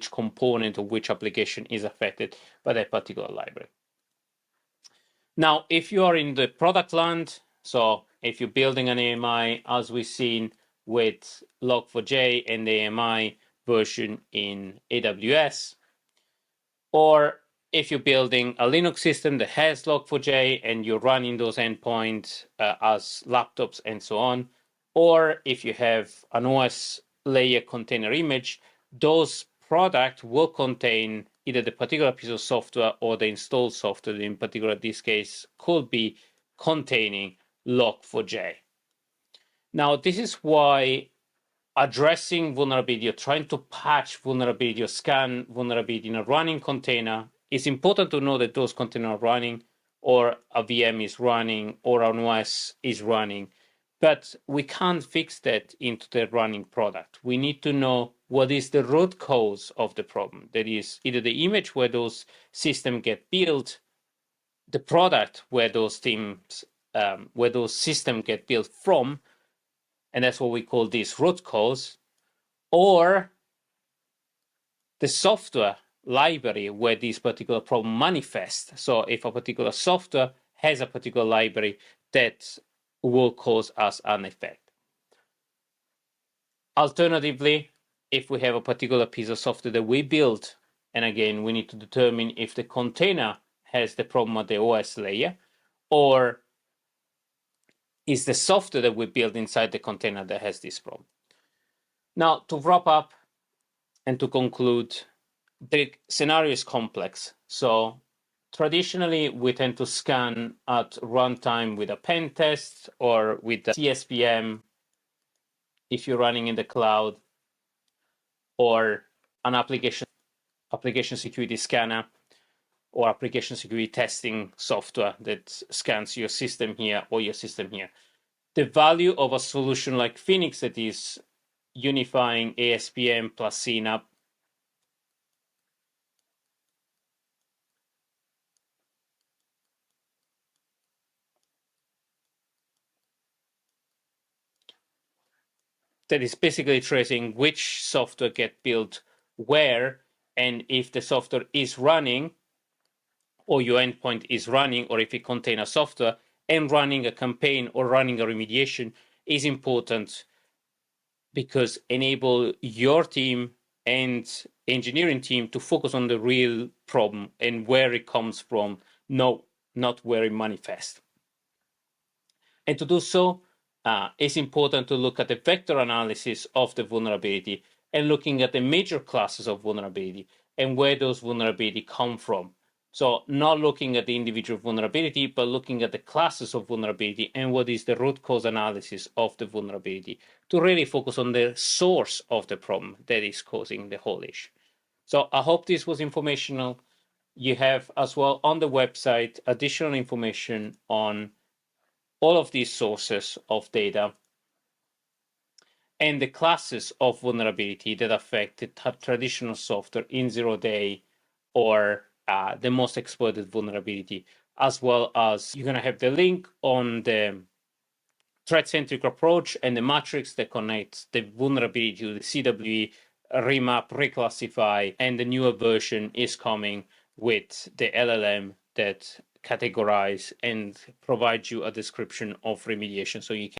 which component or which application is affected by that particular library. Now, if you are in the product land, so if you're building an AMI, as we've seen with Log4j and the AMI version in AWS, or if you're building a Linux system that has Log4j and you're running those endpoints as laptops and so on, or if you have an OS layer container image, those products will contain either the particular piece of software or the installed software, in particular this case could be containing Log4j. Now, this is why addressing vulnerability or trying to patch vulnerability or scan vulnerability in a running container, it's important to know that those containers are running, or a VM is running, or an OS is running. But we can't fix that into the running product. We need to know what is the root cause of the problem. That is either the image where those systems get built, the product where those systems get built from, and that's what we call this root cause, or the software library where this particular problem manifests. So if a particular software has a particular library that will cause us an effect. Alternatively, if we have a particular piece of software that we build, and again, we need to determine if the container has the problem at the OS layer, or is the software that we build inside the container that has this problem. Now, to wrap up and to conclude, the scenario is complex. So traditionally, we tend to scan at runtime with a pen test or with a CSPM if you're running in the cloud, or an application security scanner or application security testing software that scans your system here or your system here. The value of a solution like Phoenix that is unifying ASPM plus CNAPP that is basically tracing which software get built where, and if the software is running or your endpoint is running, or if it contains a software, and running a campaign or running a remediation is important, because enable your team and engineering team to focus on the real problem and where it comes from, not where it manifests. And to do so, it's important to look at the vector analysis of the vulnerability and looking at the major classes of vulnerability and where those vulnerabilities come from. So not looking at the individual vulnerability, but looking at the classes of vulnerability and what is the root cause analysis of the vulnerability to really focus on the source of the problem that is causing the whole issue. So I hope this was informational. You have as well on the website additional information on all of these sources of data and the classes of vulnerability that affect the traditional software in 0-day or the most exploited vulnerability, as well as you're going to have the link on the threat-centric approach and the matrix that connects the vulnerability to the CWE, remap, reclassify, and the newer version is coming with the LLM that categorize and provide you a description of remediation so you can